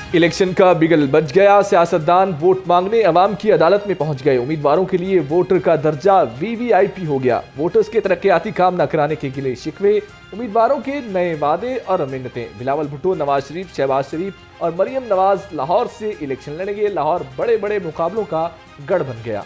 Election का बिगल बज गया। सियासतदान वोट मांगने अवाम की अदालत में पहुंच गए। उम्मीदवारों के लिए वोटर का दर्जा वीवीआईपी हो गया। वोटर्स के तरक्याती काम न कराने के गिले शिकवे, उम्मीदवारों के नए वादे और मिन्नतें। बिलावल भुट्टो, नवाज शरीफ, शहबाज शरीफ और मरियम नवाज लाहौर से इलेक्शन लड़ेंगे। लाहौर बड़े बड़े मुकाबलों का गढ़ बन गया।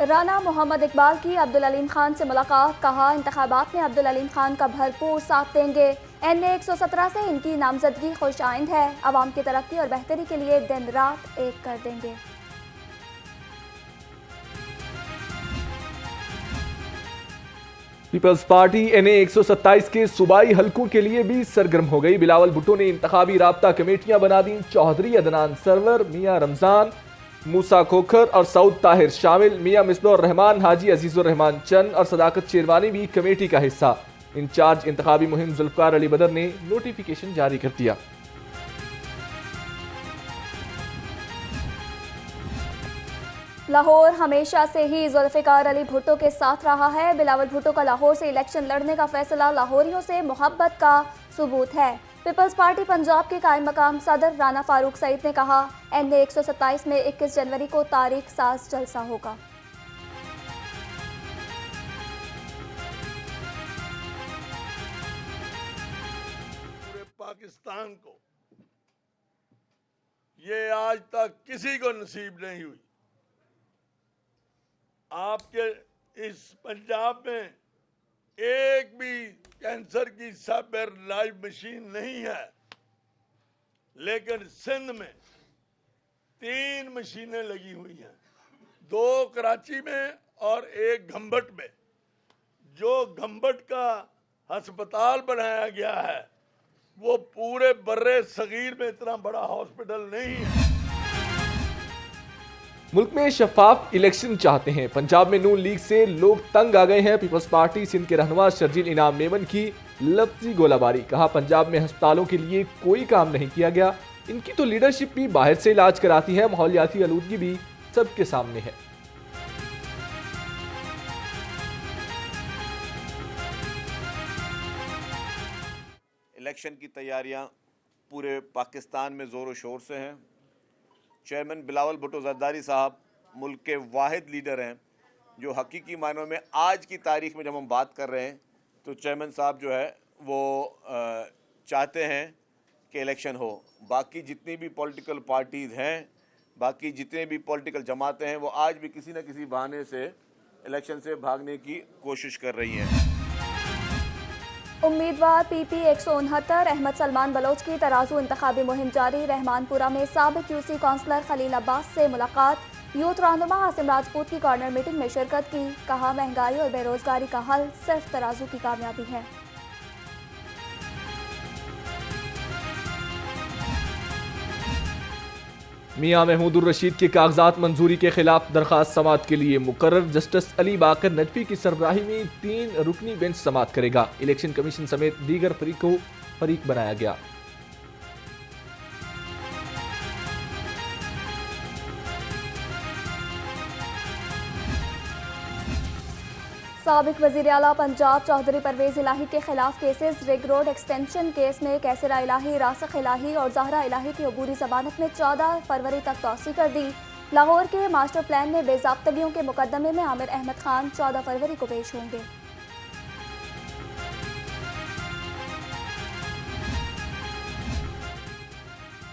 राना मोहम्मद इकबाल की अब्दुल अलीम खान से मुलाकात। कहा, इंतखाबात में अब्दुल अलीम खान का भरपूर साथ देंगे। NA 117 से इनकी नामजदगी खुश आइंद है। अवाम की तरक्की और बेहतरी के लिए दिन रात एक कर देंगे। पीपल्स पार्टी NA 127 के सूबाई हलकों के लिए भी सरगर्म हो गई। बिलावल भुट्टो ने इंतखाबी राब्ता कमेटियां बना दी। चौधरी अदनान सरवर, मियां रमजान, मूसा खोखर और सऊद ताहिर शामिल। मियां मिसबा रहमान, हाजी अजीजुर रहमान चंद और सदाकत शेरवानी भी कमेटी का हिस्सा। इंचार्ज इंतखाबी मुहिम जुल्फकार अली बदर ने नोटिफिकेशन जारी कर दिया। लाहौर हमेशा से ही जुल्फिकार अली भुट्टो के साथ रहा है। बिलावल भुट्टो का लाहौर से इलेक्शन लड़ने का फैसला लाहौरियों से मोहब्बत का सबूत है। पीपल्स पार्टी पंजाब के कायम मकाम सदर राना फारूक सईद ने कहा, NA 127 में 21 जनवरी को तारीख साज जलसा होगा। पूरे पाकिस्तान को ये आज तक किसी को नसीब नहीं हुई। आपके इस पंजाब में एक भी कैंसर की साइबर लाइव मशीन नहीं है, लेकिन सिंध में 3 मशीनें लगी हुई हैं, 2 कराची में और 1 घंबट में। जो घंबट का अस्पताल बनाया गया है वो पूरे बर्रे सगीर में इतना बड़ा हॉस्पिटल नहीं है। मुल्क में शफाफ इलेक्शन चाहते हैं। पंजाब में नून लीग से लोग तंग आ गए हैं। पीपल्स पार्टी सिंध के रहनुमा शर्जील इनाम मेमन की लफ्जी गोलाबारी। कहा, पंजाब में अस्पतालों के लिए कोई काम नहीं किया गया। इनकी तो लीडरशिप भी बाहर से इलाज कराती है। माहौलियाती आलूदगी भी सबके सामने है। इलेक्शन की तैयारियां पूरे पाकिस्तान में ज़ोर शोर से हैं। चेयरमैन बिलावल भुट्टो ज़रदारी साहब मुल्क के वाहिद लीडर हैं जो हकीकी मायनों में आज की तारीख में जब हम बात कर रहे हैं तो चेयरमैन साहब जो है वो चाहते हैं कि इलेक्शन हो। बाकी जितनी भी पॉलिटिकल पार्टीज़ हैं, बाकी जितने भी पॉलिटिकल जमातें हैं, वो आज भी किसी न किसी बहाने से इलेक्शन से भागने की कोशिश कर रही हैं। उम्मीदवार PP 169 अहमद सलमान बलोच की तराजू इंतखाबी मुहिम जारी। रहमानपुरा में साबिक QC काउंसलर खलील अब्बास से मुलाकात। यूथ रहनुमा हासिम राजपूत की कॉर्नर मीटिंग में शिरकत की। कहा, महंगाई और बेरोजगारी का हल सिर्फ तराजू की कामयाबी है। मियां महमूदुर रशीद के कागजात मंजूरी के खिलाफ दरखास्त समाअत के लिए मुकर्रर। जस्टिस अली बाकर नजफी की सरबराही में 3 रुकनी बेंच समाअत करेगा। इलेक्शन कमीशन समेत दीगर फरीक बनाया गया। साबिक वजीर आला पंजाब चौधरी परवेज इलाही के खिलाफ cases. Rig road extension case में कैसरा इलाही, रासख इलाही और जहरा इलाही की अबूरी जमानत में 14 फरवरी तक तौसी कर दी। लाहौर के मास्टर प्लान में बेजाब्तगियों के मुकदमे में आमिर अहमद खान 14 फरवरी को पेश होंगे।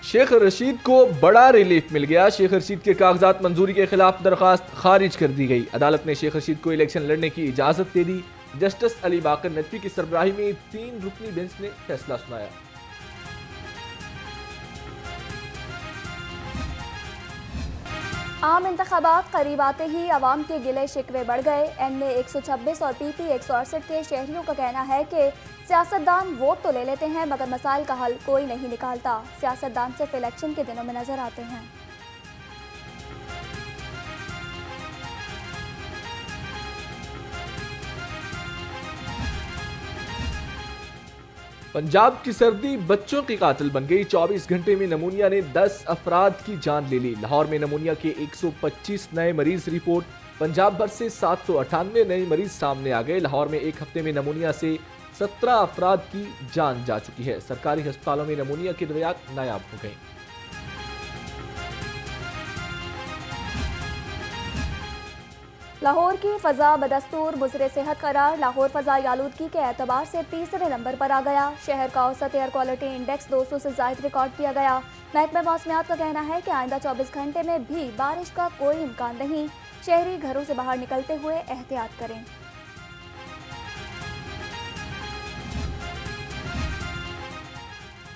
शेख रशीद को बड़ा रिलीफ मिल गया। शेख रशीद के कागजात मंजूरी के खिलाफ दरखास्त खारिज कर दी गई। अदालत ने शेख रशीद को इलेक्शन लड़ने की इजाजत दे दी। जस्टिस अली बाकर नदवी की सरबराही में 3 रुकनी बेंच ने फैसला सुनाया। आम इंतखाबात करीब आते ही अवाम के गिले शिकवे बढ़ गए। NA 126 और PP 168 के शहरियों का कहना है कि सियासतदान वोट तो ले लेते हैं मगर मसाइल का हल कोई नहीं निकालता। सियासतदान सिर्फ इलेक्शन के दिनों में नजर आते हैं। पंजाब की सर्दी बच्चों की कातिल बन गई। 24 घंटे में नमूनिया ने 10 अफराद की जान ले ली। लाहौर में नमूनिया के 125 नए मरीज रिपोर्ट। पंजाब भर से 798 नए मरीज सामने आ गए। लाहौर में एक हफ्ते में नमूनिया से 17 अफराद की जान जा चुकी है। सरकारी अस्पतालों में नमूनिया की दवाइयाँ नायाब हो गई। लाहौर की फजा बदस्तूर मुज़रे सेहत करार। लाहौर फजाई आलूदगी के एतबार से तीसरे नंबर पर आ गया। शहर का औसत एयर क्वालिटी इंडेक्स 200 से ज़ायद रिकॉर्ड किया गया। महकमा मौसमियात का कहना है कि आइंदा 24 घंटे में भी बारिश का कोई इम्कान नहीं। शहरी घरों से बाहर निकलते हुए एहतियात करें।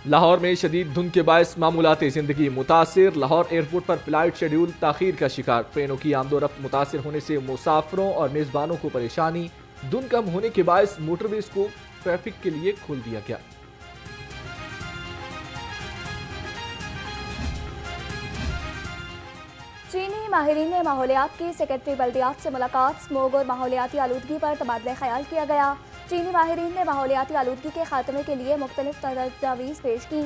लाहौर में शदीद धुंध के बायस मामूलाती जिंदगी मुतासिर। लाहौर एयरपोर्ट पर फ्लाइट शेड्यूल ताखीर का शिकार। ट्रेनों की आमदोरफ्त मुतासिर होने से मुसाफिरों और मेजबानों को परेशानी। धुंध कम होने के बायस मोटरवेज को ट्रैफिक के लिए खोल दिया गया। चीनी माहिरीन ने माहौलियात की सेक्रेटरी बल्दियात से मुलाकात। स्मोग और माहौलियाती आलूदगी पर तबादला ख्याल किया गया। चीनी माहिरीन ने माहौलियाती आलूदगी के खात्मे के लिए मुख्तलिफ तजावीज़ पेश की।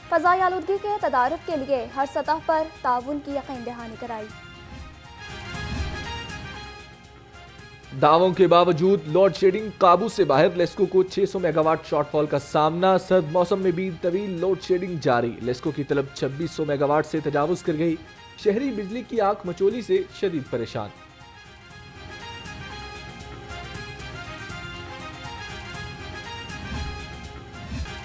फ़ज़ाई आलूदगी के तदारुक के लिए हर सतह पर ताउन की यकीन दहानी कराई। दावों के बावजूद लोड शेडिंग काबू से बाहर। लेस्को को 600 मेगावाट शॉर्टफॉल का सामना। सर्द मौसम में भी तवील लोड शेडिंग जारी। लेस्को की तलब 2600 मेगावाट से तजावुज कर गई। शहरी बिजली की आंख मचोली से शदीद परेशान।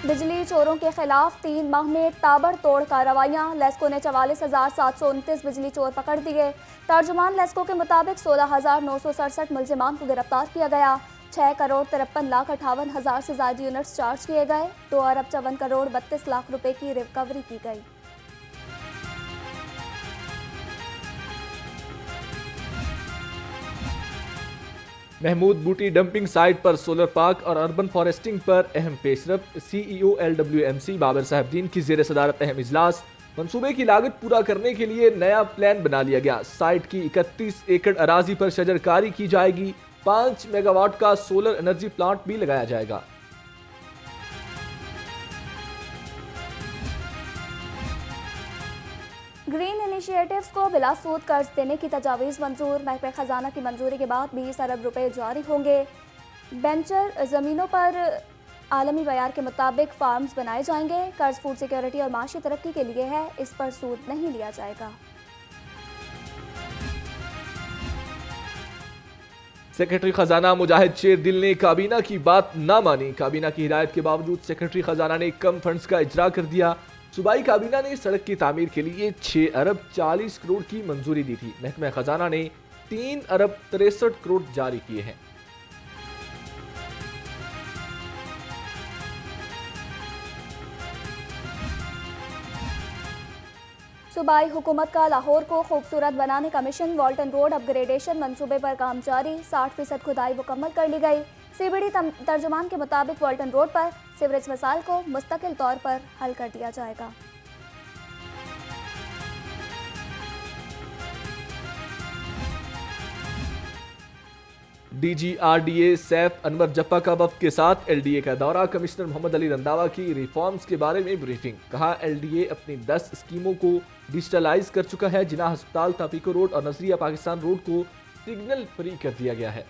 बिजली चोरों के खिलाफ 3 माह में ताबड़तोड़ कार्रवाइयां। लेस्को ने 44,729 बिजली चोर पकड़ दिए। तर्जुमान लेस्को के मुताबिक 16,967 मुलजिमान को गिरफ्तार किया गया। 6 करोड़ 53,58,000 से ज्यादा यूनिट्स चार्ज किए गए। 2 अरब 54 करोड़ 32 लाख रुपए की रिकवरी की गई। महमूद बूटी डंपिंग साइट पर सोलर पार्क और अर्बन फॉरेस्टिंग पर अहम पेशरफ। CEO LWMC बाबर साहबदीन की जेर सदारत अहम इजलास। मंसूबे की लागत पूरा करने के लिए नया प्लान बना लिया गया। साइट की 31 एकड़ अराजी पर शजरकारी की जाएगी। 5 मेगावाट का सोलर एनर्जी प्लांट भी लगाया जाएगा। ग्रीन इनिशिएटिव्स को बिला सूद कर्ज देने की तजावीज़ मंजूर। महकमा खजाना की मंजूरी के बाद 20 अरब रुपए जारी होंगे। बेंचर ज़मीनों पर आलमी बयार के मुताबिक फार्म्स बनाए जाएंगे। कर्ज फूड सिक्योरिटी और माशी तरक्की के लिए है। इस पर सूद नहीं लिया जाएगा। सेक्रेटरी खजाना मुजाहिद शेरदिल ने काबीना की बात ना मानी। काबीना की हिदायत के बावजूद सेक्रेटरी खजाना ने कम फंड्स का इजरा कर दिया। सूबाई काबीना ने सड़क की तामीर के लिए 6 अरब 40 करोड़ की मंजूरी दी थी। महकमा खजाना ने 3 अरब 63 करोड़ जारी किए हैं। सूबाई हुकूमत का लाहौर को खूबसूरत बनाने का मिशन। वाल्टन रोड अपग्रेडेशन मंसूबे पर काम जारी। 60% खुदाई मुकम्मल कर ली गई। CBD तर्जुमान के मुताबिक वाल्टन रोड पर सीवरेज मसाइल को मुस्तकिल तौर पर हल कर दिया जाएगा। DGRDA सैफ अनवर जप्पा का वफ्द के साथ LDA का दौरा। कमिश्नर मोहम्मद अली रंधावा की रिफॉर्म्स के बारे में ब्रीफिंग। कहा LDA अपनी 10 स्कीमों को डिजिटलाइज कर चुका है। जिना अस्पताल, तापीको रोड और नजरिया पाकिस्तान रोड को सिग्नल फ्री कर दिया गया है।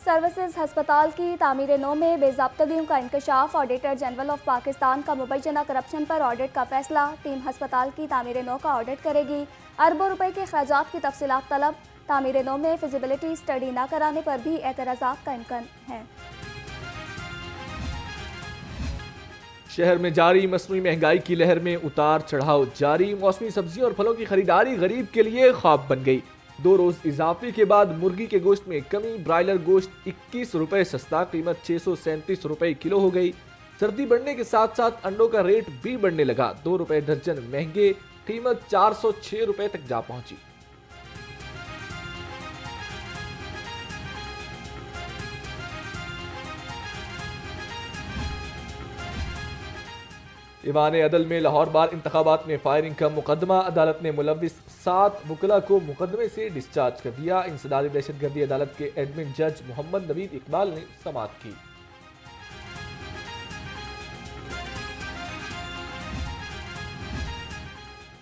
सर्विसेज हस्पताल की तामीर नौ में बेज़ाब्तगियों का इंकशाफ। ऑडिटर जनरल ऑफ पाकिस्तान का मुबैना करप्शन पर ऑडिट का फैसला। टीम हस्पताल की तामीर नौ का ऑडिट करेगी। अरबों रुपए के खर्चात की तफसीलात तलब। तामीर नौ में फिजिबिलिटी स्टडी न कराने पर भी एतराज़ात का इम्कान है। शहर में जारी मसनूई महंगाई की लहर में उतार चढ़ाव जारी। मौसमी सब्जियों और फलों की खरीदारी गरीब के लिए ख्वाब बन गई। 2 रोज इजाफे के बाद मुर्गी के गोश्त में कमी। ब्रायलर गोश्त 21 रुपए सस्ता, कीमत 637 रुपए किलो हो गई। सर्दी बढ़ने के साथ साथ अंडों का रेट भी बढ़ने लगा। 2 रुपए दर्जन महंगे, कीमत 406 रुपए तक जा पहुंची। ईवान अदल में लाहौर बार इंतखाबात में फायरिंग का मुकदमा, अदालत ने मुलविस 7 वकला को मुकदमे से डिस्चार्ज कर दिया। इंसदादी दहशतगर्दी अदालत के एडमिन जज मोहम्मद नवीद इकबाल ने समाअत की।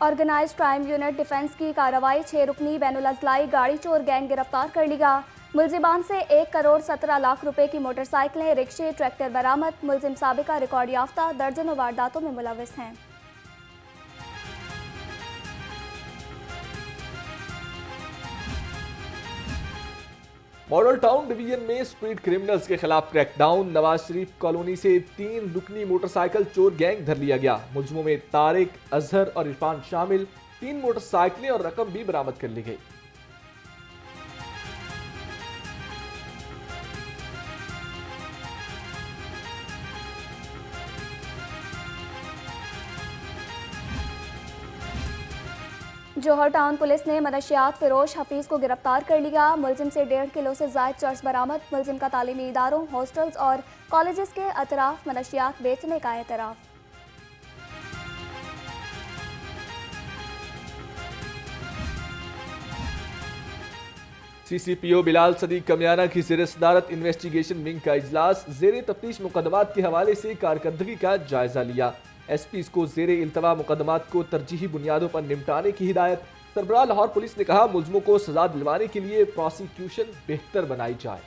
ऑर्गेनाइज्ड क्राइम यूनिट डिफेंस की कार्रवाई 6 रुकनी बैनुल अज़लाई गाड़ी चोर गैंग गिरफ्तार कर लिया। मुलजिमान से 1 करोड़ 17 लाख रुपए की मोटरसाइकिलें, रिक्शे, ट्रैक्टर बरामद। मुलजिम साबिका रिकॉर्ड याफ्ता, दर्जनों वारदातों में मुलविस हैं। मॉडल टाउन डिवीजन में स्ट्रीट क्रिमिनल्स के खिलाफ क्रैकडाउन। नवाज शरीफ कॉलोनी से 3 रुकनी मोटरसाइकिल चोर गैंग धर लिया गया। मुलजिमों में तारिक, अजहर और इरफान शामिल। 3 मोटरसाइकिलें और रकम भी बरामद कर ली गई। जौहर टाउन पुलिस ने मनशियात फिरोश हफीज को गिरफ्तार कर लिया। मुलजिम से 1.5 किलो से जायद चर्स बरामद। मुलजिम का तालीमी इदारों, हॉस्टल्स और कॉलेजेस के अतराफ मनशियात बेचने का एतराफ। CCPO बिलाल सदीक कमियाना की ज़ेर सदारत इन्वेस्टिगेशन विंग का इजलास। ज़ेर तफ्तीश मुकदमात के हवाले से कारकर्दगी का जायजा लिया। SPs को ज़ेर इल्तवा मुकदमात को तरजीही बुनियादों पर निपटाने की हिदायत। सरबराह लाहौर पुलिस ने कहा, मुलजिमों को सजा दिलवाने के लिए प्रोसिक्यूशन बेहतर बनाई जाए।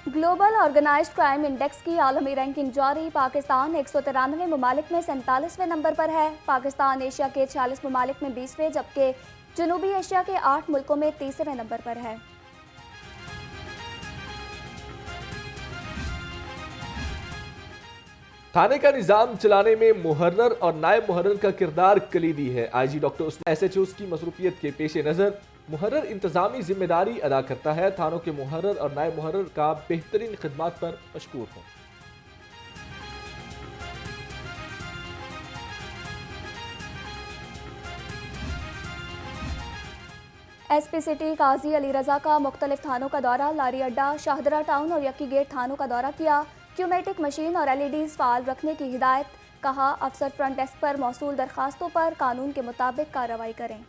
ग्लोबल ऑर्गेनाइज्ड क्राइम इंडेक्स की आलमी रैंकिंग जारी। पाकिस्तान 193 ममालिक में 47वें नंबर पर है। पाकिस्तान एशिया के 46 ममालिक में 20वें, जबकि जनूबी एशिया के 8 मुल्कों में 3रे नंबर पर है। थाने का निजाम चलाने में मुहर्रर और नायब मुहर्रर का किरदार कलीदी है। IG डॉक्टर उस्मान SHOs की मसरूफियत के पेश नज़र मुहर्रर इंतजामी जिम्मेदारी अदा करता है। थानों के मुहर्रर और नायब मुहर्रर का बेहतरीन खिदमत पर मशकूर हूँ। SP सिटी काजी अली रजा का मुख्तलिफ थानों का दौरा। लारी अड्डा, शाहदरा टाउन और यक्की गेट थानों का दौरा किया। क्यूमेटिक मशीन और LEDs फाल रखने की हिदायत। कहा, अफसर फ्रंट डेस्क पर मौसूल दरखास्तों पर कानून के मुताबिक कार्रवाई करें।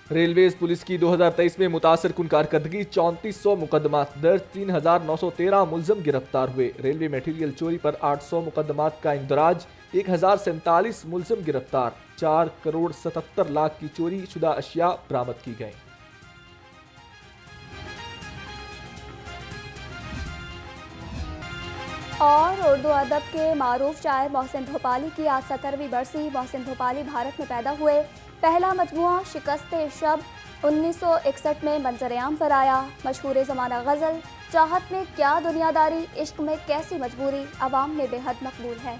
रेलवेज पुलिस की 2023 में मुतासर कुन कारकर्दगी। 3400 मुकदमात दर्ज, 3913 मुलजम गिरफ्तार हुए। रेलवे मटेरियल चोरी पर 800 मुकदमात का इंदराज, 1047 मुलजम गिरफ्तार। 4 करोड़ 77 लाख की चोरी शुदा अशिया बरामद की गई। और उर्दू अदब के मारूफ शायर मोहसिन भोपाली की आज 70वीं बरसी। मोहसिन भोपाली भारत में पैदा हुए। पहला मजमुआ शिकस्ते शब 1961 में मंजर-ए-आम पर आया। मशहूर ज़माना गज़ल चाहत में क्या दुनियादारी, इश्क में कैसी मजबूरी, अवाम में बेहद मकबूल है।